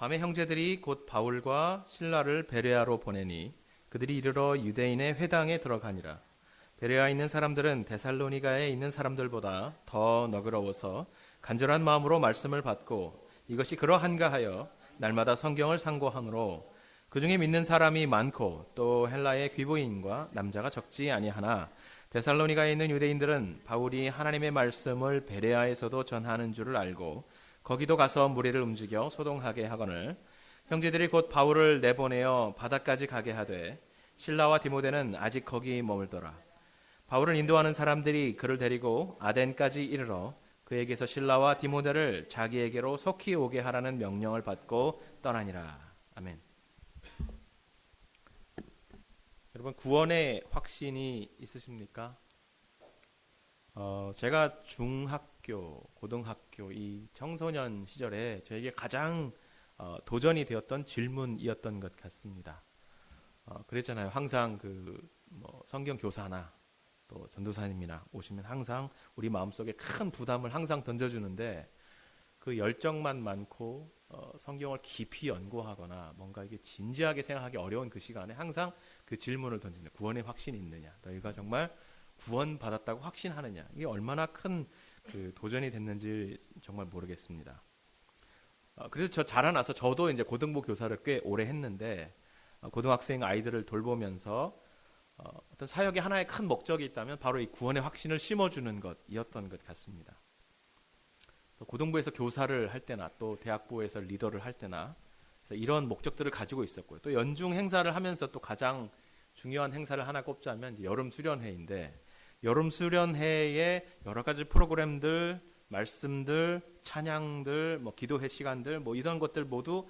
밤에 형제들이 곧 바울과 실라를 베레아로 보내니 그들이 이르러 유대인의 회당에 들어가니라. 베레아에 있는 사람들은 데살로니가에 있는 사람들보다 더 너그러워서 간절한 마음으로 말씀을 받고 이것이 그러한가 하여 날마다 성경을 상고하므로 그 중에 믿는 사람이 많고 또 헬라의 귀부인과 남자가 적지 아니하나 데살로니가에 있는 유대인들은 바울이 하나님의 말씀을 베레아에서도 전하는 줄을 알고 거기도 가서 무리를 움직여 소동하게 하거늘 형제들이 곧 바울을 내보내어 바다까지 가게 하되 실라와 디모데는 아직 거기 머물더라. 바울을 인도하는 사람들이 그를 데리고 아덴까지 이르러 그에게서 실라와 디모데를 자기에게로 속히 오게 하라는 명령을 받고 떠나니라. 아멘. 여러분, 구원의 확신이 있으십니까? 제가 중학교, 고등학교 이 청소년 시절에 저에게 가장 도전이 되었던 질문이었던 것 같습니다. 그랬잖아요. 항상 성경 교사나 또 전도사님이나 오시면 항상 우리 마음속에 큰 부담을 항상 던져주는데 그 열정만 많고 성경을 깊이 연구하거나 뭔가 이게 진지하게 생각하기 어려운 그 시간에 항상 그 질문을 던지는 구원의 확신이 있느냐, 너희가 정말 구원받았다고 확신하느냐, 이게 얼마나 큰 그 도전이 됐는지 정말 모르겠습니다. 그래서 저 자라나서 저도 이제 고등부 교사를 꽤 오래 했는데 고등학생 아이들을 돌보면서 어떤 사역의 하나의 큰 목적이 있다면 바로 이 구원의 확신을 심어주는 것이었던 것 같습니다. 그래서 고등부에서 교사를 할 때나 또 대학부에서 리더를 할 때나 이런 목적들을 가지고 있었고요. 또 연중 행사를 하면서 또 가장 중요한 행사를 하나 꼽자면 이제 여름 수련회인데 여름 수련회의 여러 가지 프로그램들, 말씀들, 찬양들, 기도회 시간들, 이런 것들 모두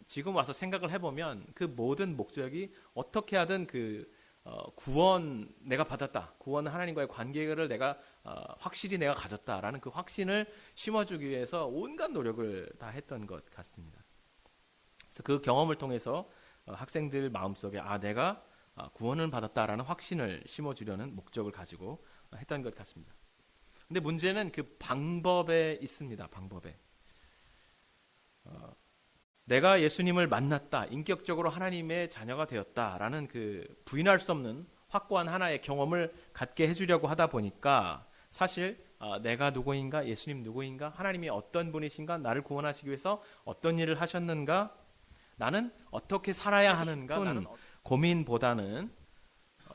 지금 와서 생각을 해보면 그 모든 목적이 어떻게 하든 구원 내가 받았다, 구원 하나님과의 관계를 내가 확실히 내가 가졌다라는 그 확신을 심어주기 위해서 온갖 노력을 다 했던 것 같습니다. 그래서 그 경험을 통해서 학생들 마음속에 내가 구원을 받았다라는 확신을 심어주려는 목적을 가지고 했던 것 같습니다. 근데 문제는 그 방법에 있습니다. 방법에. 내가 예수님을 만났다, 인격적으로 하나님의 자녀가 되었다라는 그 부인할 수 없는 확고한 하나의 경험을 갖게 해주려고 하다 보니까 사실 내가 누구인가, 예수님 누구인가, 하나님이 어떤 분이신가, 나를 구원하시기 위해서 어떤 일을 하셨는가, 나는 어떻게 살아야 하는가, 나는 고민보다는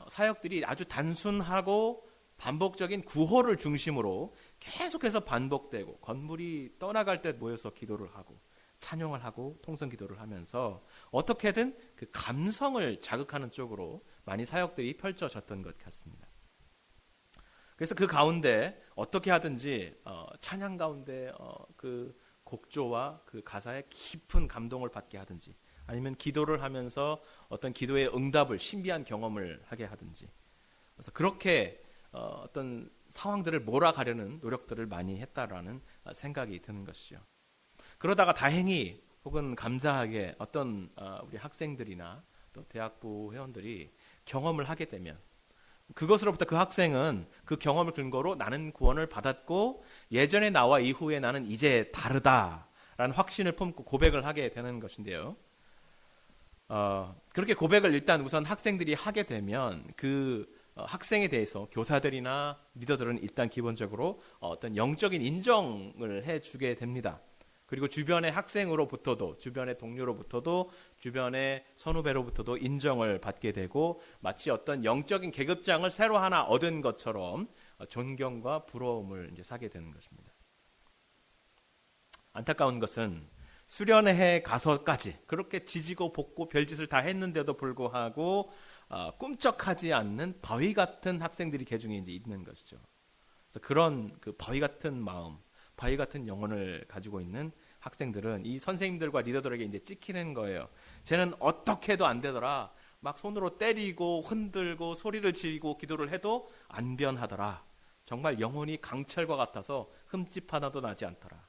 사역들이 아주 단순하고 반복적인 구호를 중심으로 계속해서 반복되고 건물이 떠나갈 때 모여서 기도를 하고 찬양을 하고 통성 기도를 하면서 어떻게든 그 감성을 자극하는 쪽으로 많이 사역들이 펼쳐졌던 것 같습니다. 그래서 그 가운데 어떻게 하든지 찬양 가운데 그 곡조와 그 가사에 깊은 감동을 받게 하든지 아니면 기도를 하면서 어떤 기도의 응답을 신비한 경험을 하게 하든지 그래서 그렇게 어떤 상황들을 몰아가려는 노력들을 많이 했다라는 생각이 드는 것이죠. 그러다가 다행히 혹은 감사하게 어떤 우리 학생들이나 또 대학부 회원들이 경험을 하게 되면 그것으로부터 그 학생은 그 경험을 근거로 나는 구원을 받았고 예전의 나와 이후에 나는 이제 다르다라는 확신을 품고 고백을 하게 되는 것인데요. 그렇게 고백을 일단 우선 학생들이 하게 되면 그 학생에 대해서 교사들이나 리더들은 일단 기본적으로 어떤 영적인 인정을 해주게 됩니다. 그리고 주변의 학생으로부터도, 주변의 동료로부터도, 주변의 선후배로부터도 인정을 받게 되고 마치 어떤 영적인 계급장을 새로 하나 얻은 것처럼 존경과 부러움을 이제 사게 되는 것입니다. 안타까운 것은 수련회에 가서까지 그렇게 지지고 볶고 별짓을 다 했는데도 불구하고 꿈쩍하지 않는 바위 같은 학생들이 개중에 이제 있는 것이죠. 그래서 그런 그 바위 같은 마음, 바위 같은 영혼을 가지고 있는 학생들은 이 선생님들과 리더들에게 이제 찍히는 거예요. 쟤는 어떻게 해도 안 되더라. 막 손으로 때리고 흔들고 소리를 지르고 기도를 해도 안 변하더라. 정말 영혼이 강철과 같아서 흠집 하나도 나지 않더라.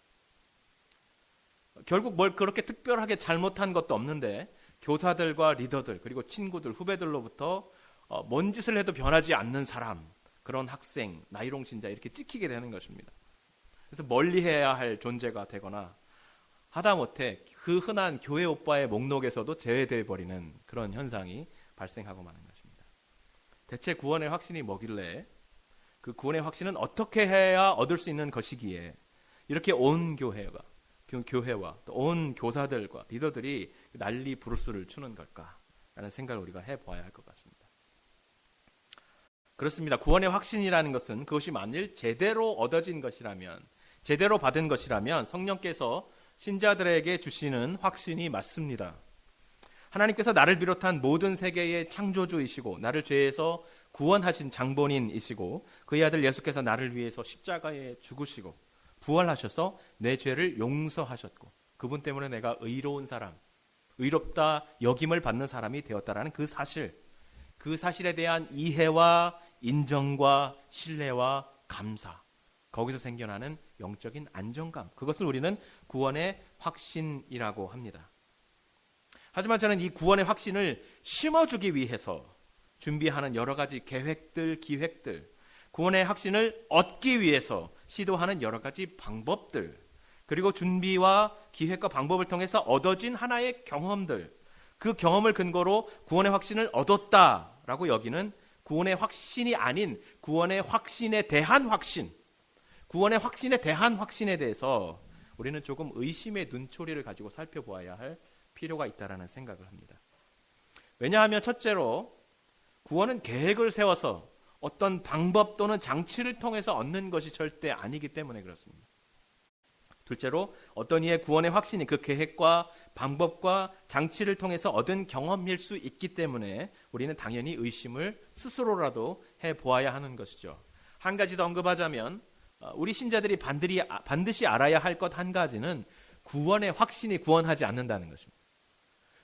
결국 뭘 그렇게 특별하게 잘못한 것도 없는데 교사들과 리더들 그리고 친구들, 후배들로부터 뭔 짓을 해도 변하지 않는 사람, 그런 학생, 나이롱 신자 이렇게 찍히게 되는 것입니다. 그래서 멀리해야 할 존재가 되거나 하다못해 그 흔한 교회 오빠의 목록에서도 제외되어 버리는 그런 현상이 발생하고 마는 것입니다. 대체 구원의 확신이 뭐길래, 그 구원의 확신은 어떻게 해야 얻을 수 있는 것이기에 이렇게 온 교회와 또 온 교사들과 리더들이 난리 부르스를 추는 걸까라는 생각을 우리가 해보아야 할 것 같습니다. 그렇습니다. 구원의 확신이라는 것은 그것이 만일 제대로 얻어진 것이라면, 제대로 받은 것이라면 성령께서 신자들에게 주시는 확신이 맞습니다. 하나님께서 나를 비롯한 모든 세계의 창조주이시고 나를 죄에서 구원하신 장본인이시고 그의 아들 예수께서 나를 위해서 십자가에 죽으시고 부활하셔서 내 죄를 용서하셨고 그분 때문에 내가 의로운 사람, 의롭다 여김을 받는 사람이 되었다라는 그 사실에 대한 이해와 인정과 신뢰와 감사, 거기서 생겨나는 영적인 안정감, 그것을 우리는 구원의 확신이라고 합니다. 하지만 저는 이 구원의 확신을 심어주기 위해서 준비하는 여러 가지 계획들, 기획들, 구원의 확신을 얻기 위해서 시도하는 여러 가지 방법들, 그리고 준비와 기획과 방법을 통해서 얻어진 하나의 경험들, 그 경험을 근거로 구원의 확신을 얻었다라고 여기는 구원의 확신이 아닌 구원의 확신에 대한 확신, 구원의 확신에 대한 확신에 대해서 우리는 조금 의심의 눈초리를 가지고 살펴보아야 할 필요가 있다라는 생각을 합니다. 왜냐하면 첫째로 구원은 계획을 세워서 어떤 방법 또는 장치를 통해서 얻는 것이 절대 아니기 때문에 그렇습니다. 둘째로 어떤 이의 구원의 확신이 그 계획과 방법과 장치를 통해서 얻은 경험일 수 있기 때문에 우리는 당연히 의심을 스스로라도 해보아야 하는 것이죠. 한 가지 더 언급하자면 우리 신자들이 반드시 알아야 할 것 한 가지는 구원의 확신이 구원하지 않는다는 것입니다.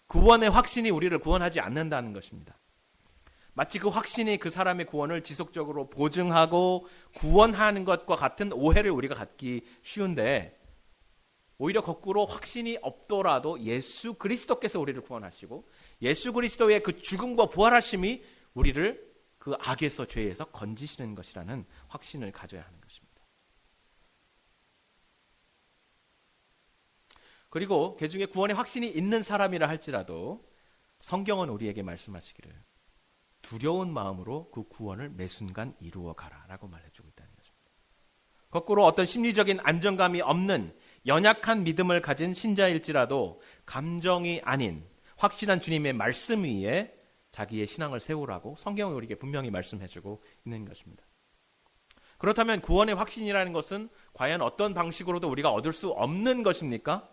구원의 확신이 우리를 구원하지 않는다는 것입니다. 마치 그 확신이 그 사람의 구원을 지속적으로 보증하고 구원하는 것과 같은 오해를 우리가 갖기 쉬운데, 오히려 거꾸로 확신이 없더라도 예수 그리스도께서 우리를 구원하시고 예수 그리스도의 그 죽음과 부활하심이 우리를 그 악에서, 죄에서 건지시는 것이라는 확신을 가져야 하는 것입니다. 그리고 그 중에 구원의 확신이 있는 사람이라 할지라도 성경은 우리에게 말씀하시기를 두려운 마음으로 그 구원을 매 순간 이루어 가라라고 말해주고 있다는 것입니다. 거꾸로 어떤 심리적인 안정감이 없는 연약한 믿음을 가진 신자일지라도 감정이 아닌 확실한 주님의 말씀 위에 자기의 신앙을 세우라고 성경은 우리에게 분명히 말씀해주고 있는 것입니다. 그렇다면 구원의 확신이라는 것은 과연 어떤 방식으로도 우리가 얻을 수 없는 것입니까?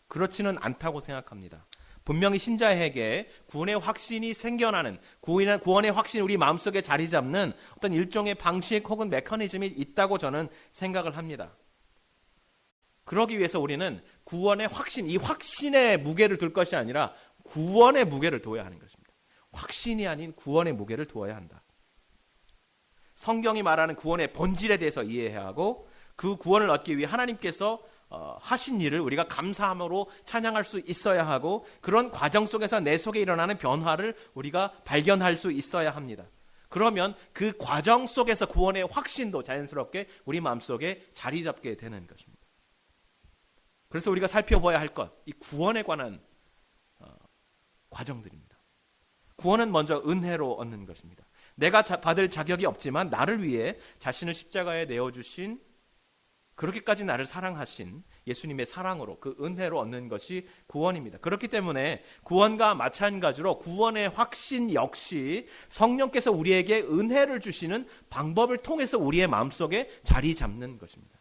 그렇지는 않다고 생각합니다. 분명히 신자에게 구원의 확신이 생겨나는, 구원의 확신이 우리 마음속에 자리 잡는 어떤 일종의 방식 혹은 메커니즘이 있다고 저는 생각을 합니다. 그러기 위해서 우리는 구원의 확신, 이 확신의 무게를 둘 것이 아니라 구원의 무게를 둬야 하는 것입니다. 확신이 아닌 구원의 무게를 두어야 한다. 성경이 말하는 구원의 본질에 대해서 이해해야 하고 그 구원을 얻기 위해 하나님께서 하신 일을 우리가 감사함으로 찬양할 수 있어야 하고 그런 과정 속에서 내 속에 일어나는 변화를 우리가 발견할 수 있어야 합니다. 그러면 그 과정 속에서 구원의 확신도 자연스럽게 우리 마음속에 자리 잡게 되는 것입니다. 그래서 우리가 살펴봐야 할 것, 이 구원에 관한 과정들입니다. 구원은 먼저 은혜로 얻는 것입니다. 내가 받을 자격이 없지만 나를 위해 자신을 십자가에 내어주신, 그렇게까지 나를 사랑하신 예수님의 사랑으로, 그 은혜로 얻는 것이 구원입니다. 그렇기 때문에 구원과 마찬가지로 구원의 확신 역시 성령께서 우리에게 은혜를 주시는 방법을 통해서 우리의 마음속에 자리 잡는 것입니다.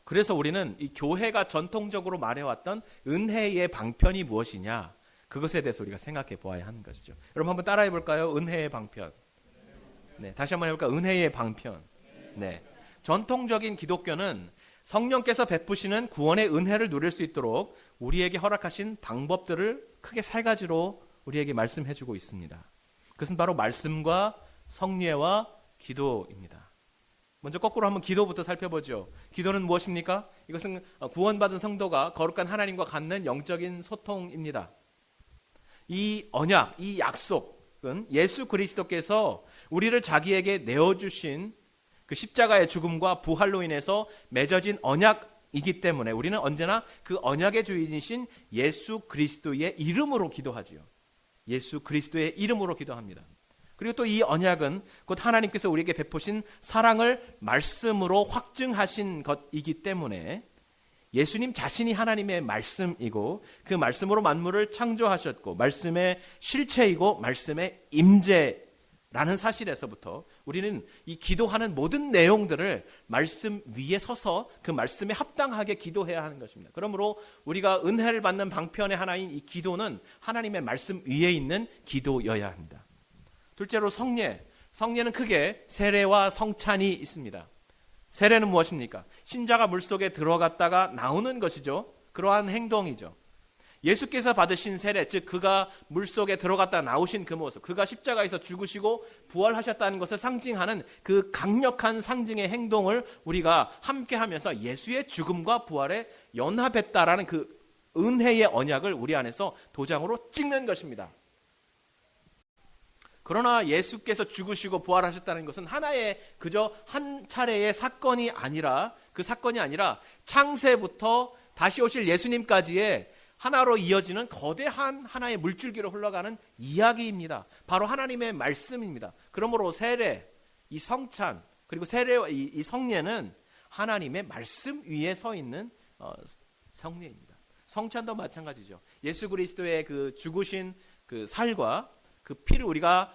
그래서 우리는 이 교회가 전통적으로 말해왔던 은혜의 방편이 무엇이냐, 그것에 대해서 우리가 생각해 보아야 하는 것이죠. 여러분 한번 따라해 볼까요? 은혜의 방편. 네, 다시 한번 해볼까요? 은혜의 방편. 네. 전통적인 기독교는 성령께서 베푸시는 구원의 은혜를 누릴 수 있도록 우리에게 허락하신 방법들을 크게 세 가지로 우리에게 말씀해주고 있습니다. 그것은 바로 말씀과 성례와 기도입니다. 먼저 거꾸로 한번 기도부터 살펴보죠. 기도는 무엇입니까? 이것은 구원받은 성도가 거룩한 하나님과 갖는 영적인 소통입니다. 이 언약, 이 약속은 예수 그리스도께서 우리를 자기에게 내어주신 그 십자가의 죽음과 부활로 인해서 맺어진 언약 이기 때문에 우리는 언제나 그 언약의 주인이신 예수 그리스도의 이름으로 기도하지요. 예수 그리스도의 이름으로 기도합니다. 그리고 또 이 언약은 곧 하나님께서 우리에게 베푸신 사랑을 말씀으로 확증하신 것이기 때문에 예수님 자신이 하나님의 말씀이고 그 말씀으로 만물을 창조하셨고 말씀의 실체이고 말씀의 임재라는 사실에서부터 우리는 이 기도하는 모든 내용들을 말씀 위에 서서 그 말씀에 합당하게 기도해야 하는 것입니다. 그러므로 우리가 은혜를 받는 방편의 하나인 이 기도는 하나님의 말씀 위에 있는 기도여야 합니다. 둘째로 성례. 성례는 크게 세례와 성찬이 있습니다. 세례는 무엇입니까? 신자가 물속에 들어갔다가 나오는 것이죠. 그러한 행동이죠. 예수께서 받으신 세례, 즉 그가 물속에 들어갔다 나오신 그 모습, 그가 십자가에서 죽으시고 부활하셨다는 것을 상징하는 그 강력한 상징의 행동을 우리가 함께하면서 예수의 죽음과 부활에 연합했다라는 그 은혜의 언약을 우리 안에서 도장으로 찍는 것입니다. 그러나 예수께서 죽으시고 부활하셨다는 것은 하나의 그저 한 차례의 사건이 아니라 그 사건이 아니라 창세부터 다시 오실 예수님까지의 하나로 이어지는 거대한 하나의 물줄기로 흘러가는 이야기입니다. 바로 하나님의 말씀입니다. 그러므로 세례, 이 성찬, 그리고 세례와 이 성례는 하나님의 말씀 위에 서 있는 성례입니다. 성찬도 마찬가지죠. 예수 그리스도의 그 죽으신 그 살과 그 피를 우리가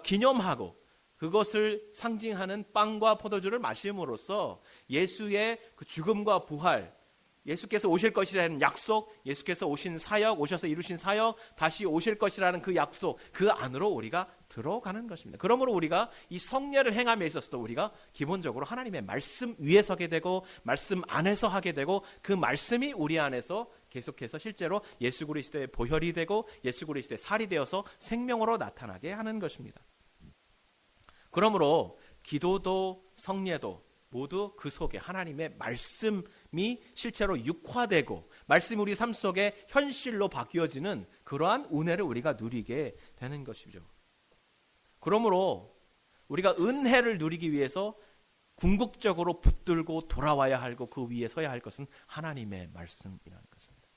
기념하고 그것을 상징하는 빵과 포도주를 마심으로써 예수의 그 죽음과 부활, 예수께서 오실 것이라는 약속, 예수께서 오신 사역, 오셔서 이루신 사역, 다시 오실 것이라는 그 약속, 그 안으로 우리가 들어가는 것입니다. 그러므로 우리가 이 성례를 행함에 있어서도 우리가 기본적으로 하나님의 말씀 위에 서게 되고 말씀 안에서 하게 되고 그 말씀이 우리 안에서 계속해서 실제로 예수 그리스도의 보혈이 되고 예수 그리스도의 살이 되어서 생명으로 나타나게 하는 것입니다. 그러므로 기도도 성례도 모두 그 속에 하나님의 말씀이 실제로 육화되고 말씀이 우리 삶 속에 현실로 바뀌어지는 그러한 은혜를 우리가 누리게 되는 것이죠. 그러므로 우리가 은혜를 누리기 위해서 궁극적으로 붙들고 돌아와야 하고 그 위에 서야 할 것은 하나님의 말씀이라는 것입니다.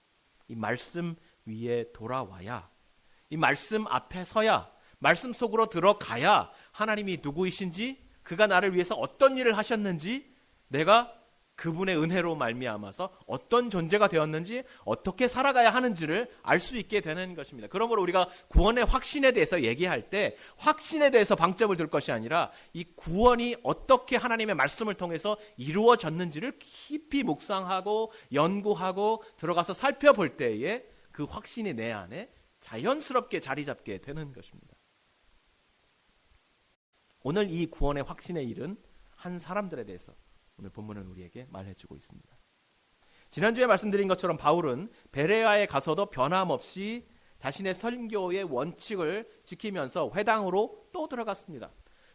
이 말씀 위에 돌아와야, 이 말씀 앞에 서야, 말씀 속으로 들어가야 하나님이 누구이신지, 그가 나를 위해서 어떤 일을 하셨는지, 내가 그분의 은혜로 말미암아서 어떤 존재가 되었는지, 어떻게 살아가야 하는지를 알 수 있게 되는 것입니다. 그러므로 우리가 구원의 확신에 대해서 얘기할 때 확신에 대해서 방점을 둘 것이 아니라 이 구원이 어떻게 하나님의 말씀을 통해서 이루어졌는지를 깊이 묵상하고 연구하고 들어가서 살펴볼 때에 그 확신이 내 안에 자연스럽게 자리 잡게 되는 것입니다. 오늘 이 구원의 확신의 일은 한 사람들에 대해서 오늘 본문은 우리에게 말해주고 있습니다. 지난주에 말씀드린 것처럼 바울은 베레아에 가서도 변함없이 자신의 선교의 원칙을 지키면서 회당으로 또 들어갔습니다.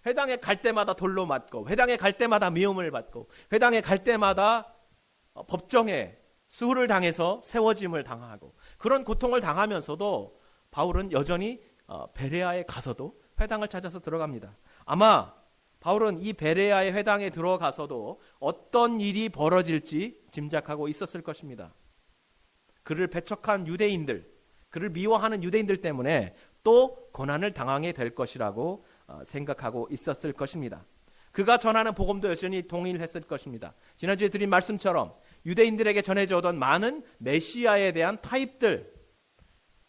회당에 갈 때마다 돌로 맞고, 회당에 갈 때마다 미움을 받고, 회당에 갈 때마다 법정에 수후를 당해서 세워짐을 당하고, 그런 고통을 당하면서도 바울은 여전히 베레아에 가서도 회당을 찾아서 들어갑니다. 아마 바울은 이 베레아의 회당에 들어가서도 어떤 일이 벌어질지 짐작하고 있었을 것입니다. 그를 배척한 유대인들, 그를 미워하는 유대인들 때문에 또 고난을 당하게 될 것이라고 생각하고 있었을 것입니다. 그가 전하는 복음도 여전히 동일했을 것입니다. 지난주에 드린 말씀처럼 유대인들에게 전해져 오던 많은 메시아에 대한 타입들,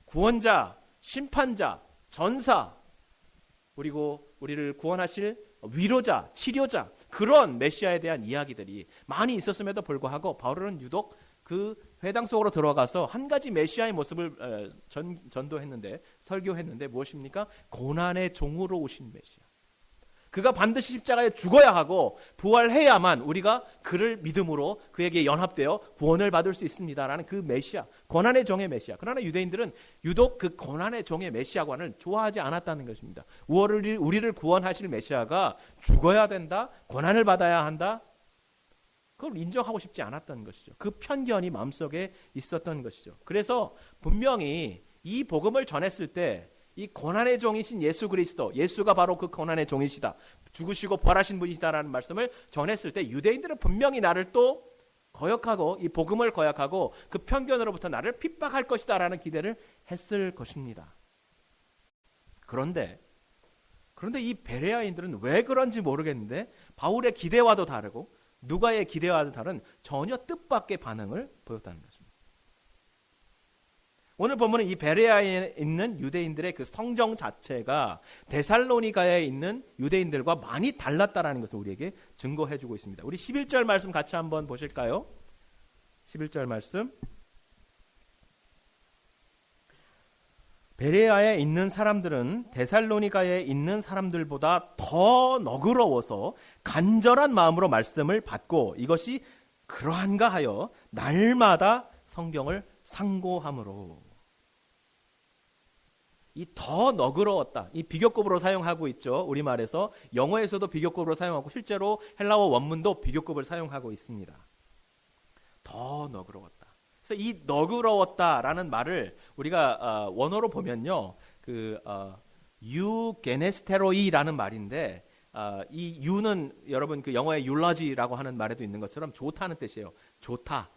구원자, 심판자, 전사, 그리고 우리를 구원하실 위로자, 치료자, 그런 메시아에 대한 이야기들이 많이 있었음에도 불구하고 바울은 유독 그 회당 속으로 들어가서 한 가지 메시아의 모습을 전도했는데, 설교했는데 무엇입니까? 고난의 종으로 오신 메시아. 그가 반드시 십자가에 죽어야 하고 부활해야만 우리가 그를 믿음으로 그에게 연합되어 구원을 받을 수 있습니다라는 그 메시아, 고난의 종의 메시아. 그러나 유대인들은 유독 그 고난의 종의 메시아관을 좋아하지 않았다는 것입니다. 우리를 구원하실 메시아가 죽어야 된다, 고난을 받아야 한다, 그걸 인정하고 싶지 않았던 것이죠. 그 편견이 마음속에 있었던 것이죠. 그래서 분명히 이 복음을 전했을 때 이 고난의 종이신 예수 그리스도, 예수가 바로 그 고난의 종이시다, 죽으시고 부활하신 분이시다라는 말씀을 전했을 때 유대인들은 분명히 나를 또 거역하고 이 복음을 거역하고 그 편견으로부터 나를 핍박할 것이다 라는 기대를 했을 것입니다. 그런데 이 베레아인들은 왜 그런지 모르겠는데 바울의 기대와도 다르고 누가의 기대와도 다른 전혀 뜻밖의 반응을 보였다는 것입니다. 오늘 본문은 이 베레아에 있는 유대인들의 그 성정 자체가 데살로니가에 있는 유대인들과 많이 달랐다는 것을 우리에게 증거해주고 있습니다. 우리 11절 말씀 같이 한번 보실까요? 11절 말씀. 베레아에 있는 사람들은 데살로니가에 있는 사람들보다 더 너그러워서 간절한 마음으로 말씀을 받고 이것이 그러한가 하여 날마다 성경을 상고함으로. 이 더 너그러웠다. 이 비교급으로 사용하고 있죠. 우리말에서 영어에서도 비교급으로 사용하고 실제로 헬라어 원문도 비교급을 사용하고 있습니다. 더 너그러웠다. 그래서 이 너그러웠다라는 말을 우리가 원어로 보면요, 유게네스테로이라는 말인데 이 유는 여러분 그 영어의 율라지라고 하는 말에도 있는 것처럼 좋다는 뜻이에요. 좋다,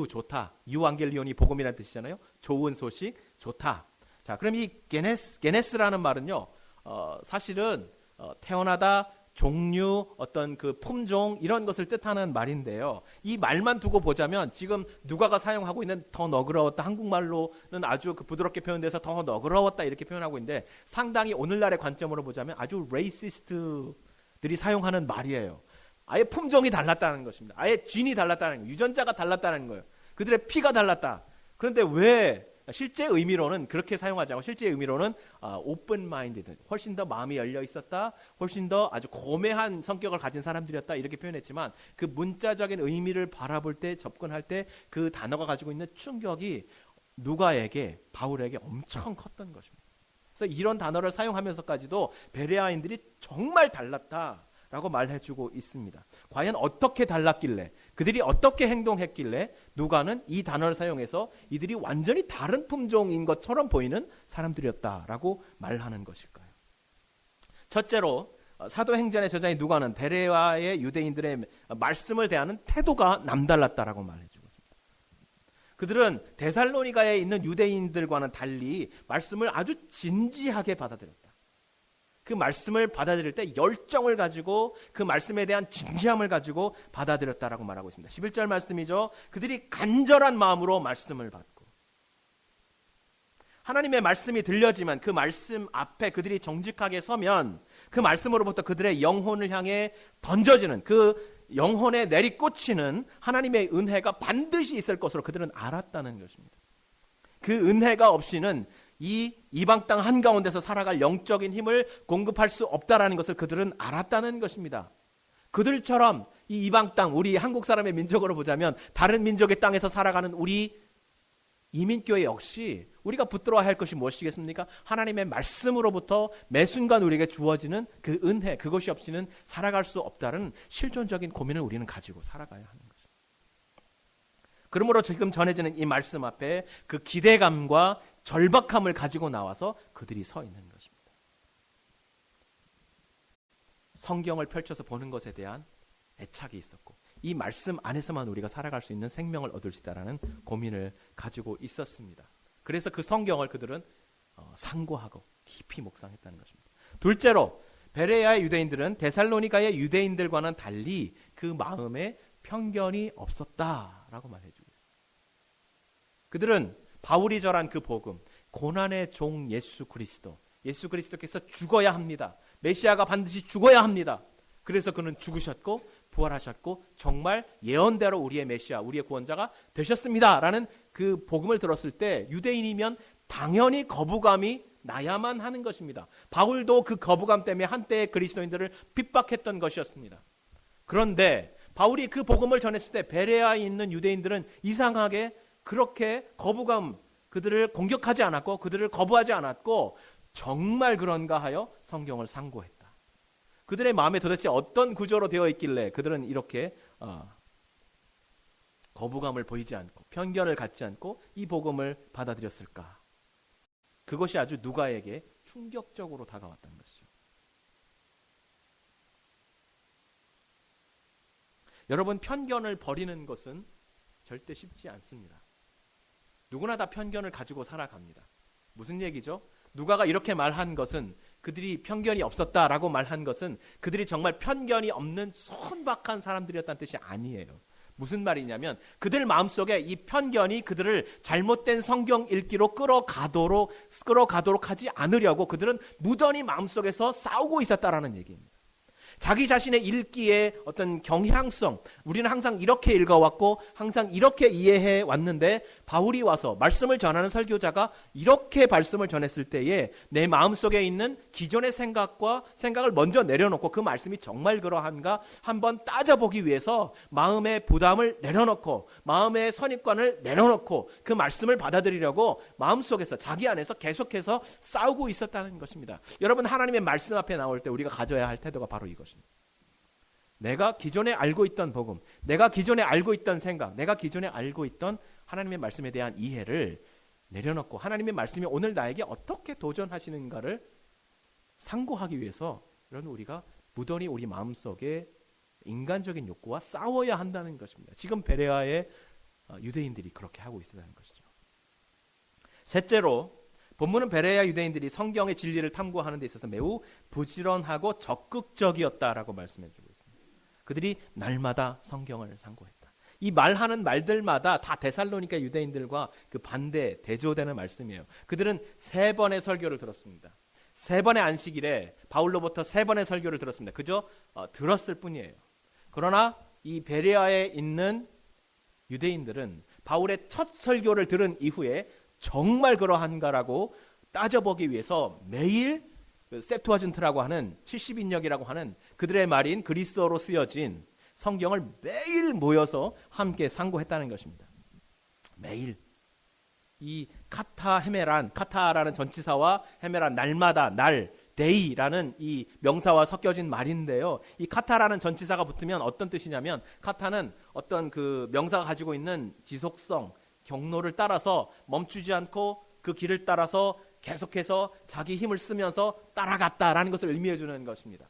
좋다. 유앙겔리온이 복음이라는 뜻이잖아요. 좋은 소식, 좋다. 자, 그럼 이 게네스라는 말은요, 사실은 태어나다, 종류, 어떤 그 품종 이런 것을 뜻하는 말인데요. 이 말만 두고 보자면 지금 누가가 사용하고 있는 더 너그러웠다, 한국말로는 아주 그 부드럽게 표현돼서 더 너그러웠다 이렇게 표현하고 있는데 상당히 오늘날의 관점으로 보자면 아주 레이시스트들이 사용하는 말이에요. 아예 품종이 달랐다는 것입니다. 아예 진이 달랐다는 거예요. 유전자가 달랐다는 거예요. 그들의 피가 달랐다. 그런데 왜 실제 의미로는 그렇게 사용하지 않고 실제 의미로는 open minded, 훨씬 더 마음이 열려 있었다, 훨씬 더 아주 고매한 성격을 가진 사람들이었다 이렇게 표현했지만 그 문자적인 의미를 바라볼 때 접근할 때 그 단어가 가지고 있는 충격이 누가에게 바울에게 엄청 컸던 것입니다. 그래서 이런 단어를 사용하면서까지도 베레아인들이 정말 달랐다 라고 말해주고 있습니다. 과연 어떻게 달랐길래, 그들이 어떻게 행동했길래 누가는 이 단어를 사용해서 이들이 완전히 다른 품종인 것처럼 보이는 사람들이었다라고 말하는 것일까요? 첫째로 사도행전의 저자인 누가는 베레아의 유대인들의 말씀을 대하는 태도가 남달랐다라고 말해주고 있습니다. 그들은 데살로니가에 있는 유대인들과는 달리 말씀을 아주 진지하게 받아들였다. 그 말씀을 받아들일 때 열정을 가지고 그 말씀에 대한 진지함을 가지고 받아들였다라고 말하고 있습니다. 11절 말씀이죠. 그들이 간절한 마음으로 말씀을 받고 하나님의 말씀이 들려지면 그 말씀 앞에 그들이 정직하게 서면 그 말씀으로부터 그들의 영혼을 향해 던져지는 그 영혼에 내리꽂히는 하나님의 은혜가 반드시 있을 것으로 그들은 알았다는 것입니다. 그 은혜가 없이는 이 이방 땅 한가운데서 살아갈 영적인 힘을 공급할 수 없다라는 것을 그들은 알았다는 것입니다. 그들처럼 이 이방 땅, 우리 한국 사람의 민족으로 보자면 다른 민족의 땅에서 살아가는 우리 이민교회 역시 우리가 붙들어야 할 것이 무엇이겠습니까? 하나님의 말씀으로부터 매 순간 우리에게 주어지는 그 은혜, 그것이 없이는 살아갈 수 없다는 실존적인 고민을 우리는 가지고 살아가야 하는 거죠. 그러므로 지금 전해지는 이 말씀 앞에 그 기대감과 절박함을 가지고 나와서 그들이 서 있는 것입니다. 성경을 펼쳐서 보는 것에 대한 애착이 있었고 이 말씀 안에서만 우리가 살아갈 수 있는 생명을 얻을 수 있다는 고민을 가지고 있었습니다. 그래서 그 성경을 그들은 상고하고 깊이 묵상했다는 것입니다. 둘째로 베레아의 유대인들은 데살로니가의 유대인들과는 달리 그 마음에 편견이 없었다라고 말해주고 있습니다. 그들은 바울이 전한 그 복음, 고난의 종 예수 그리스도께서 죽어야 합니다. 메시아가 반드시 죽어야 합니다. 그래서 그는 죽으셨고 부활하셨고 정말 예언대로 우리의 메시아, 우리의 구원자가 되셨습니다 라는 그 복음을 들었을 때 유대인이면 당연히 거부감이 나야만 하는 것입니다. 바울도 그 거부감 때문에 한때 그리스도인들을 핍박했던 것이었습니다. 그런데 바울이 그 복음을 전했을 때 베레아에 있는 유대인들은 이상하게 그렇게 거부감, 그들을 공격하지 않았고 그들을 거부하지 않았고 정말 그런가 하여 성경을 상고했다. 그들의 마음에 도대체 어떤 구조로 되어 있길래 그들은 이렇게 거부감을 보이지 않고 편견을 갖지 않고 이 복음을 받아들였을까? 그것이 아주 누가에게 충격적으로 다가왔던 것이죠. 여러분, 편견을 버리는 것은 절대 쉽지 않습니다. 누구나 다 편견을 가지고 살아갑니다. 무슨 얘기죠? 누가가 이렇게 말한 것은, 그들이 편견이 없었다라고 말한 것은 그들이 정말 편견이 없는 순박한 사람들이었다는 뜻이 아니에요. 무슨 말이냐면 그들 마음속에 이 편견이 그들을 잘못된 성경 읽기로 끌어가도록 하지 않으려고 그들은 무던히 마음속에서 싸우고 있었다라는 얘기입니다. 자기 자신의 읽기에 어떤 경향성, 우리는 항상 이렇게 읽어왔고 항상 이렇게 이해해 왔는데, 바울이 와서 말씀을 전하는 설교자가 이렇게 말씀을 전했을 때에 내 마음속에 있는 기존의 생각을 먼저 내려놓고 그 말씀이 정말 그러한가 한번 따져보기 위해서 마음의 부담을 내려놓고 마음의 선입관을 내려놓고 그 말씀을 받아들이려고 마음속에서 자기 안에서 계속해서 싸우고 있었다는 것입니다. 여러분, 하나님의 말씀 앞에 나올 때 우리가 가져야 할 태도가 바로 이것입니다. 내가 기존에 알고 있던 복음, 내가 기존에 알고 있던 생각, 내가 기존에 알고 있던 하나님의 말씀에 대한 이해를 내려놓고 하나님의 말씀이 오늘 나에게 어떻게 도전하시는가를 상고하기 위해서, 여러분, 우리가 무던히 우리 마음속에 인간적인 욕구와 싸워야 한다는 것입니다. 지금 베레아의 유대인들이 그렇게 하고 있었다는 것이죠. 셋째로, 본문은 베레아 유대인들이 성경의 진리를 탐구하는 데 있어서 매우 부지런하고 적극적이었다라고 말씀해 주고 있습니다. 그들이 날마다 성경을 상고했다. 이 말하는 말들마다 다 데살로니가 유대인들과 그 반대, 대조되는 말씀이에요. 그들은 3번의 설교를 들었습니다. 3번의 안식일에 바울로부터 3번의 설교를 들었습니다. 그저 들었을 뿐이에요. 그러나 이 베레아에 있는 유대인들은 바울의 첫 설교를 들은 이후에 정말 그러한가라고 따져보기 위해서 매일 셉투아진트라고 하는 70인역이라고 하는 그들의 말인 그리스어로 쓰여진 성경을 매일 모여서 함께 상고했다는 것입니다. 매일. 이 카타라는 전치사와 헤메란, 날마다, 날, 데이라는 이 명사와 섞여진 말인데요. 이 카타라는 전치사가 붙으면 어떤 뜻이냐면, 카타는 어떤 그 명사가 가지고 있는 지속성, 경로를 따라서 멈추지 않고 그 길을 따라서 계속해서 자기 힘을 쓰면서 따라갔다라는 것을 의미해 주는 것입니다.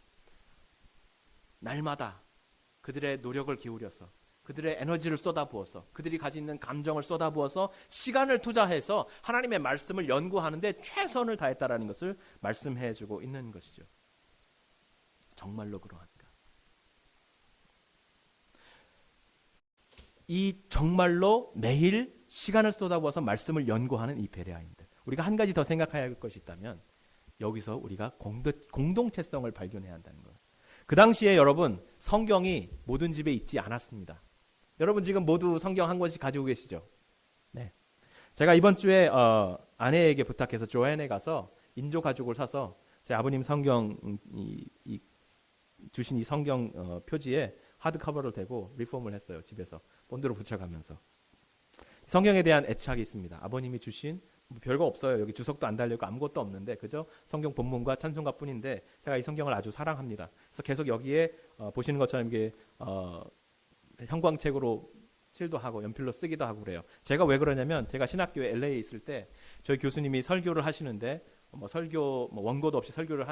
날마다 그들의 노력을 기울여서, 그들의 에너지를 쏟아부어서, 그들이 가지고 있는 감정을 쏟아부어서 시간을 투자해서 하나님의 말씀을 연구하는데 최선을 다했다라는 것을 말씀해 주고 있는 것이죠. 정말로 그러한가? 이 정말로 매일 시간을 쏟아부어서 말씀을 연구하는 이 베레아인들, 우리가 한 가지 더 생각해야 할 것이 있다면 여기서 우리가 공동체성을 발견해야 한다는 거예요. 그 당시에 여러분, 성경이 모든 집에 있지 않았습니다. 여러분 지금 모두 성경 한 권씩 가지고 계시죠? 네. 제가 이번 주에 아내에게 부탁해서 조앤에 가서 인조 가죽을 사서 제 아버님 성경 주신 이 성경 표지에 하드 커버를 대고 리폼을 했어요. 집에서 본드로 붙여가면서. 성경에 대한 애착이 있습니다. 아버님이 주신 별거 없어요. 여기 주석도 안 달려있고 아무것도 없는데 그저 성경 본문과 찬송가 뿐인데 제가 이 성경을 아주 사랑합니다. 그래서 계속 여기에 보시는 것처럼 이게 형광책으로 칠도 하고 연필로 쓰기도 하고 그래요. 제가 왜 그러냐면, 제가 신학교에 LA에 있을 때 저희 교수님이 설교를 하시는데 설교 원고도 없이 설교를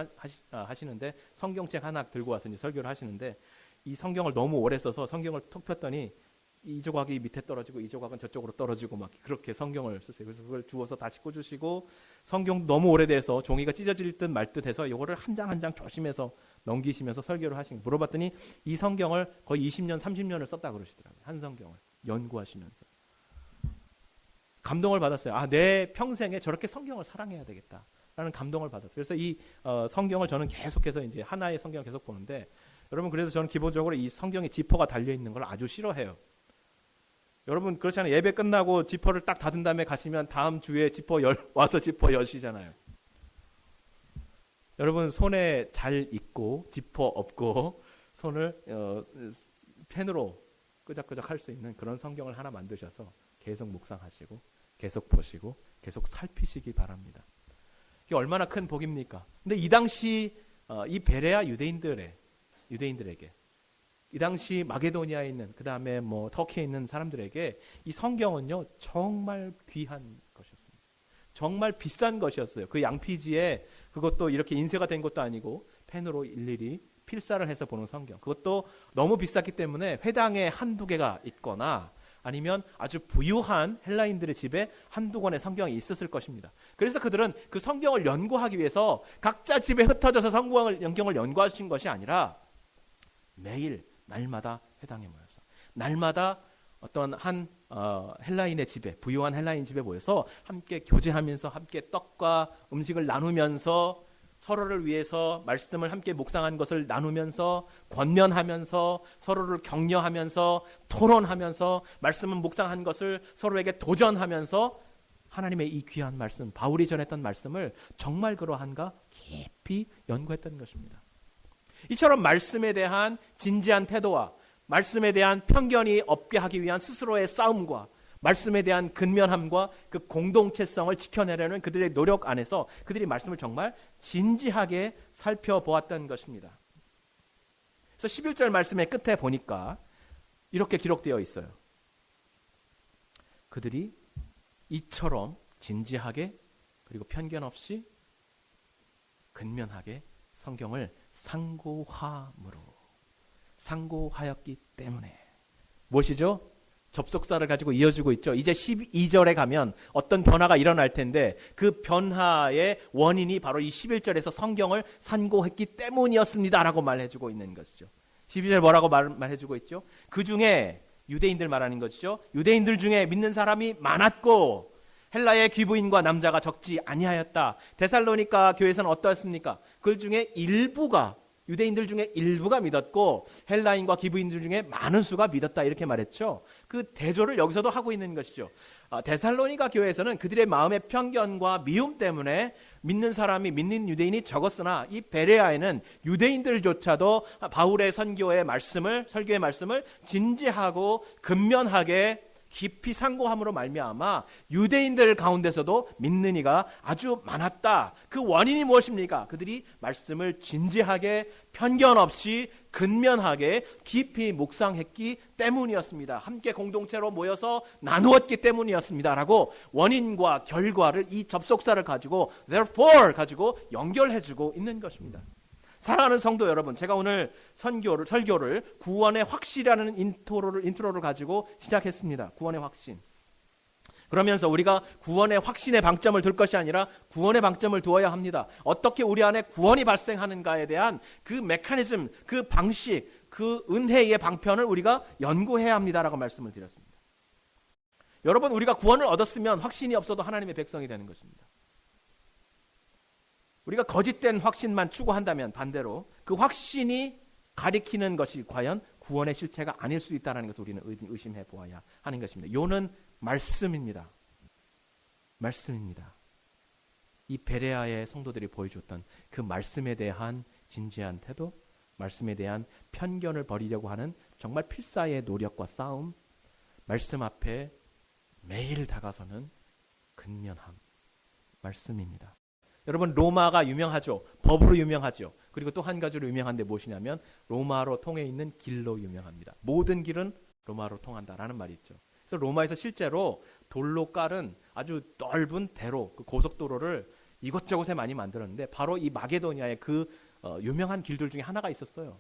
하시는데 성경책 하나 들고 와서 이제 설교를 하시는데, 이 성경을 너무 오래 써서 성경을 툭 폈더니 이 조각이 밑에 떨어지고 이 조각은 저쪽으로 떨어지고 막 그렇게 성경을 쓰세요. 그래서 그걸 주워서 다시 꽂으시고, 성경 너무 오래돼서 종이가 찢어질 듯 말 듯 해서 이거를 한 장 한 장 조심해서 넘기시면서 설교를 하신, 물어봤더니 이 성경을 거의 20년 30년을 썼다 그러시더라고요. 한 성경을 연구하시면서. 감동을 받았어요. 내 평생에 저렇게 성경을 사랑해야 되겠다라는 감동을 받았어요. 그래서 이 성경을 저는 계속해서 이제 하나의 성경을 계속 보는데, 여러분, 그래서 저는 기본적으로 이 성경에 지퍼가 달려있는 걸 아주 싫어해요. 여러분 그렇잖아요. 예배 끝나고 지퍼를 딱 닫은 다음에 가시면 다음 주에 와서 지퍼 여시잖아요. 여러분 손에 잘 익고 지퍼 없고 손을 펜으로 끄적끄적 할 수 있는 그런 성경을 하나 만드셔서 계속 묵상하시고 계속 보시고 계속 살피시기 바랍니다. 이게 얼마나 큰 복입니까? 근데 이 당시 이 베레아 유대인들에게, 이 당시 마게도니아에 있는, 그 다음에 터키에 있는 사람들에게 이 성경은요 정말 귀한 것이었습니다. 정말 비싼 것이었어요. 그 양피지에 그것도 이렇게 인쇄가 된 것도 아니고 펜으로 일일이 필사를 해서 보는 성경. 그것도 너무 비쌌기 때문에 회당에 한두 개가 있거나 아니면 아주 부유한 헬라인들의 집에 한두 권의 성경이 있었을 것입니다. 그래서 그들은 그 성경을 연구하기 위해서 각자 집에 흩어져서 성경을 연구하신 것이 아니라 매일 날마다 회당에 모여서 날마다 어떤 한 헬라인의 집에, 부유한 헬라인 집에 모여서 함께 교제하면서 함께 떡과 음식을 나누면서 서로를 위해서 말씀을 함께 묵상한 것을 나누면서 권면하면서 서로를 격려하면서 토론하면서 말씀을 묵상한 것을 서로에게 도전하면서 하나님의 이 귀한 말씀, 바울이 전했던 말씀을 정말 그러한가 깊이 연구했던 것입니다. 이처럼 말씀에 대한 진지한 태도와 말씀에 대한 편견이 없게 하기 위한 스스로의 싸움과 말씀에 대한 근면함과 그 공동체성을 지켜내려는 그들의 노력 안에서 그들이 말씀을 정말 진지하게 살펴보았던 것입니다. 그래서 11절 말씀의 끝에 보니까 이렇게 기록되어 있어요. 그들이 이처럼 진지하게 그리고 편견 없이 근면하게 성경을 상고하였기 때문에 무엇이죠? 접속사를 가지고 이어주고 있죠. 이제 12절에 가면 어떤 변화가 일어날 텐데 그 변화의 원인이 바로 이 11절에서 성경을 상고했기 때문이었습니다라고 말해주고 있는 것이죠. 12절 뭐라고 말해주고 있죠? 그 중에 유대인들 말하는 것이죠. 유대인들 중에 믿는 사람이 많았고 헬라의 귀부인과 남자가 적지 아니하였다. 데살로니가 교회에서는 어떠했습니까? 그 중에 유대인들 중에 일부가 믿었고 헬라인과 기브인들 중에 많은 수가 믿었다 이렇게 말했죠. 그 대조를 여기서도 하고 있는 것이죠. 데살로니가 교회에서는 그들의 마음의 편견과 미움 때문에 믿는 유대인이 적었으나 이 베레아에는 유대인들조차도 바울의 설교의 말씀을 진지하고 근면하게 깊이 상고함으로 말미암아 유대인들 가운데서도 믿는 이가 아주 많았다. 그 원인이 무엇입니까? 그들이 말씀을 진지하게 편견 없이 근면하게 깊이 묵상했기 때문이었습니다. 함께 공동체로 모여서 나누었기 때문이었습니다. 라고 원인과 결과를 이 접속사를 가지고 therefore 가지고 연결해주고 있는 것입니다. 사랑하는 성도 여러분, 제가 오늘 설교를 구원의 확신이라는 인트로를 가지고 시작했습니다. 구원의 확신. 그러면서 우리가 구원의 확신에 방점을 둘 것이 아니라 구원의 방점을 두어야 합니다. 어떻게 우리 안에 구원이 발생하는가에 대한 그 메커니즘, 그 방식, 그 은혜의 방편을 우리가 연구해야 합니다라고 말씀을 드렸습니다. 여러분, 우리가 구원을 얻었으면 확신이 없어도 하나님의 백성이 되는 것입니다. 우리가 거짓된 확신만 추구한다면 반대로 그 확신이 가리키는 것이 과연 구원의 실체가 아닐 수 있다는 것을 우리는 의심해 보아야 하는 것입니다. 요는 말씀입니다. 이 베레아의 성도들이 보여줬던 그 말씀에 대한 진지한 태도, 말씀에 대한 편견을 버리려고 하는 정말 필사의 노력과 싸움, 말씀 앞에 매일 다가서는 근면함, 말씀입니다. 여러분, 로마가 유명하죠. 법으로 유명하죠. 그리고 또 한 가지로 유명한데 무엇이냐면 로마로 통해 있는 길로 유명합니다. 모든 길은 로마로 통한다라는 말이 있죠. 그래서 로마에서 실제로 돌로 깔은 아주 넓은 대로, 그 고속도로를 이것저것에 많이 만들었는데 바로 이 마게도니아의 그 유명한 길들 중에 하나가 있었어요.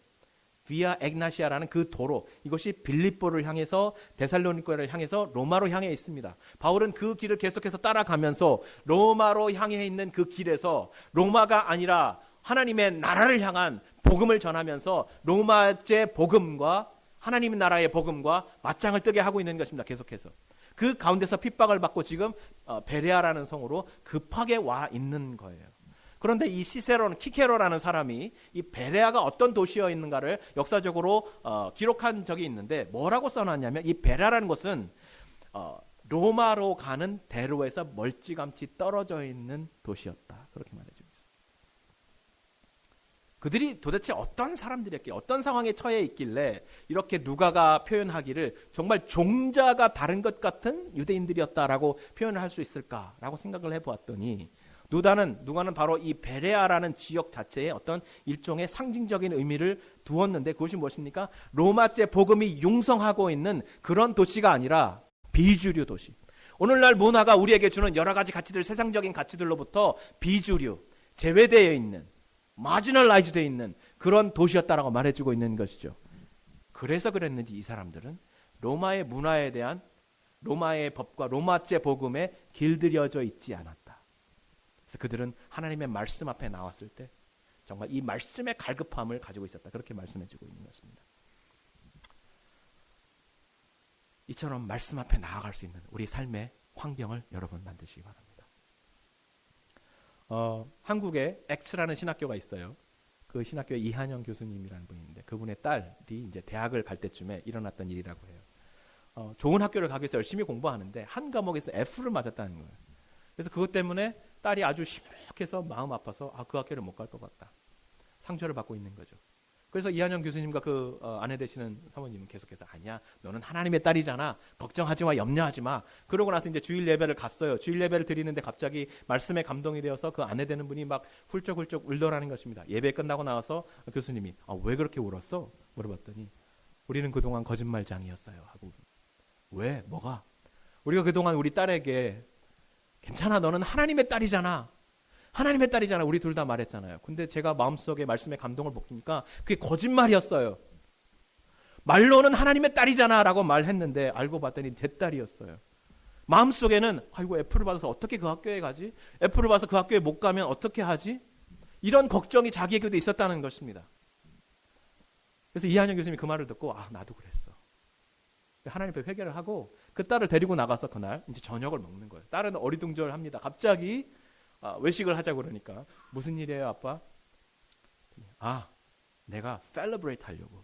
비아 eg나시아라는 그 도로, 이것이 빌립보를 향해서 데살로니가를 향해서 로마로 향해 있습니다. 바울은 그 길을 계속해서 따라가면서 로마로 향해 있는 그 길에서 로마가 아니라 하나님의 나라를 향한 복음을 전하면서 로마제 복음과 하나님의 나라의 복음과 맞짱을 뜨게 하고 있는 것입니다. 계속해서. 그 가운데서 핍박을 받고 지금 베레아라는 성으로 급하게 와 있는 거예요. 그런데 이 키케로라는 사람이 이 베레아가 어떤 도시여 있는가를 역사적으로 기록한 적이 있는데 뭐라고 써놨냐면 이 베레아라는 곳은 로마로 가는 대로에서 멀찌감치 떨어져 있는 도시였다. 그렇게 말해주고 있어요. 그들이 도대체 어떤 사람들이었길래, 어떤 상황에 처해 있길래 이렇게 누가가 표현하기를 정말 종자가 다른 것 같은 유대인들이었다라고 표현을 할 수 있을까라고 생각을 해보았더니 누가는 바로 이 베레아라는 지역 자체에 어떤 일종의 상징적인 의미를 두었는데 그것이 무엇입니까? 로마제 복음이 융성하고 있는 그런 도시가 아니라 비주류 도시. 오늘날 문화가 우리에게 주는 여러 가지 가치들, 세상적인 가치들로부터 비주류, 제외되어 있는, 마지널라이즈되어 있는 그런 도시였다라고 말해주고 있는 것이죠. 그래서 그랬는지 이 사람들은 로마의 문화에 대한 로마의 법과 로마제 복음에 길들여져 있지 않았다. 그래서 그들은 하나님의 말씀 앞에 나왔을 때 정말 이 말씀의 갈급함을 가지고 있었다. 그렇게 말씀해주고 있는 것입니다. 이처럼 말씀 앞에 나아갈 수 있는 우리 삶의 환경을 여러분 만드시기 바랍니다. 한국에 엑스라는 신학교가 있어요. 그 신학교에 이한영 교수님이라는 분이 있는데 그분의 딸이 이제 대학을 갈 때쯤에 일어났던 일이라고 해요. 좋은 학교를 가기 위해서 열심히 공부하는데 한 과목에서 F를 맞았다는 거예요. 그래서 그것 때문에 딸이 아주 심각해서 마음 아파서 그 학교를 못 갈 것 같다. 상처를 받고 있는 거죠. 그래서 이한영 교수님과 그 아내 되시는 사모님은 계속해서 아니야, 너는 하나님의 딸이잖아. 걱정하지 마, 염려하지 마. 그러고 나서 이제 주일 예배를 갔어요. 주일 예배를 드리는데 갑자기 말씀에 감동이 되어서 그 아내 되는 분이 막 훌쩍훌쩍 울더라는 것입니다. 예배 끝나고 나와서 교수님이 왜 그렇게 울었어? 물어봤더니 우리는 그동안 거짓말장이었어요 하고. 왜? 뭐가? 우리가 그동안 우리 딸에게 괜찮아, 너는 하나님의 딸이잖아. 하나님의 딸이잖아. 우리 둘 다 말했잖아요. 근데 제가 마음속에 말씀의 감동을 느끼니까 그게 거짓말이었어요. 말로는 하나님의 딸이잖아 라고 말했는데 알고 봤더니 제 딸이었어요. 마음속에는 아이고 F를 받아서 어떻게 그 학교에 가지? F를 받아서 그 학교에 못 가면 어떻게 하지? 이런 걱정이 자기에게도 있었다는 것입니다. 그래서 이한영 교수님이 그 말을 듣고 나도 그랬어. 하나님 앞에 회개를 하고 그 딸을 데리고 나가서 그날 이제 저녁을 먹는 거예요. 딸은 어리둥절합니다. 갑자기 외식을 하자고 그러니까 무슨 일이에요 아빠? 내가 셀러브레이트 하려고.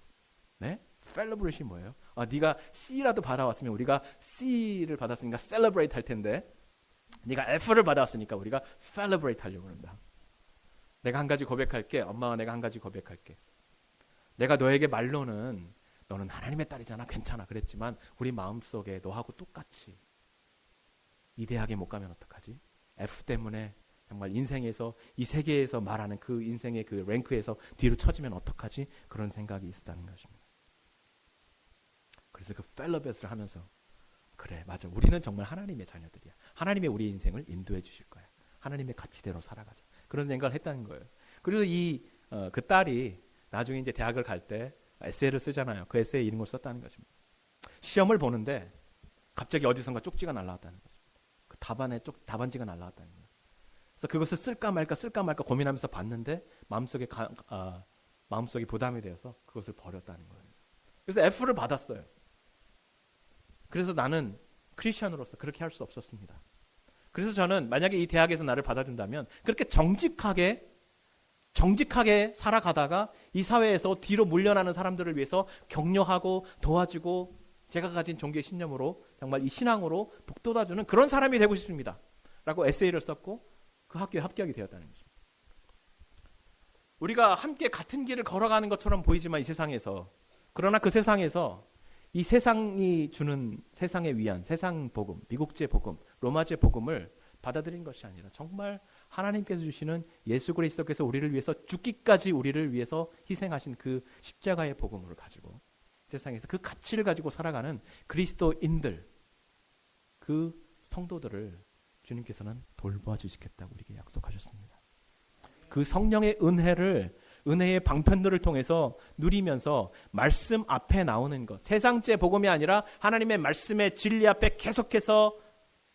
네? 셀러브레이트이 뭐예요? 네가 C라도 받아왔으면 우리가 C를 받았으니까 셀러브레이트 할 텐데 네가 F를 받아왔으니까 우리가 셀러브레이트 하려고 그런다. 내가 한 가지 고백할게. 엄마와 내가 한 가지 고백할게. 내가 너에게 말로는 너는 하나님의 딸이잖아, 괜찮아 그랬지만 우리 마음속에 너하고 똑같이 이 대학에 못 가면 어떡하지? F 때문에 정말 인생에서 이 세계에서 말하는 그 인생의 그 랭크에서 뒤로 처지면 어떡하지? 그런 생각이 있었다는 것입니다. 그래서 그 펠로베스를 하면서 그래 맞아, 우리는 정말 하나님의 자녀들이야. 하나님의 우리 인생을 인도해 주실 거야. 하나님의 가치대로 살아가자. 그런 생각을 했다는 거예요. 그리고 그 딸이 나중에 이제 대학을 갈 때 에세이를 쓰잖아요. 그 에세이 이런 걸 썼다는 것입니다. 시험을 보는데 갑자기 어디선가 쪽지가 날라왔다는 것입니다. 그 답안지가 날라왔다는 거예요. 그래서 그것을 쓸까 말까 고민하면서 봤는데 마음속에 부담이 되어서 그것을 버렸다는 거예요. 그래서 F를 받았어요. 그래서 나는 크리스천으로서 그렇게 할 수 없었습니다. 그래서 저는 만약에 이 대학에서 나를 받아준다면 그렇게 정직하게 살아가다가 이 사회에서 뒤로 물러나는 사람들을 위해서 격려하고 도와주고 제가 가진 종교의 신념으로 정말 이 신앙으로 북돋아주는 그런 사람이 되고 싶습니다. 라고 에세이를 썼고 그 학교에 합격이 되었다는 거죠. 우리가 함께 같은 길을 걸어가는 것처럼 보이지만 이 세상에서, 그러나 그 세상에서 이 세상이 주는 세상의 위안, 세상 복음, 미국제 복음, 로마제 복음을 받아들인 것이 아니라 정말 하나님께서 주시는 예수 그리스도께서 우리를 위해서 죽기까지 우리를 위해서 희생하신 그 십자가의 복음을 가지고 세상에서 그 가치를 가지고 살아가는 그리스도인들, 그 성도들을 주님께서는 돌봐주시겠다고 우리에게 약속하셨습니다. 그 성령의 은혜의 방편들을 통해서 누리면서 말씀 앞에 나오는 것, 세상제 복음이 아니라 하나님의 말씀의 진리 앞에 계속해서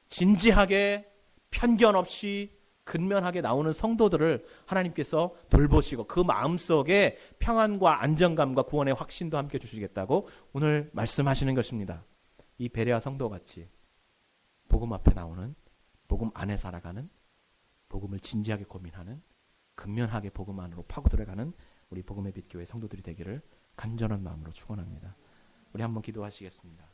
진지하게 편견 없이 근면하게 나오는 성도들을 하나님께서 돌보시고 그 마음속에 평안과 안정감과 구원의 확신도 함께 주시겠다고 오늘 말씀하시는 것입니다. 이 베레아 성도같이 복음 앞에 나오는, 복음 안에 살아가는, 복음을 진지하게 고민하는, 근면하게 복음 안으로 파고 들어가는 우리 복음의 빛 교회 성도들이 되기를 간절한 마음으로 축원합니다. 우리 한번 기도하시겠습니다.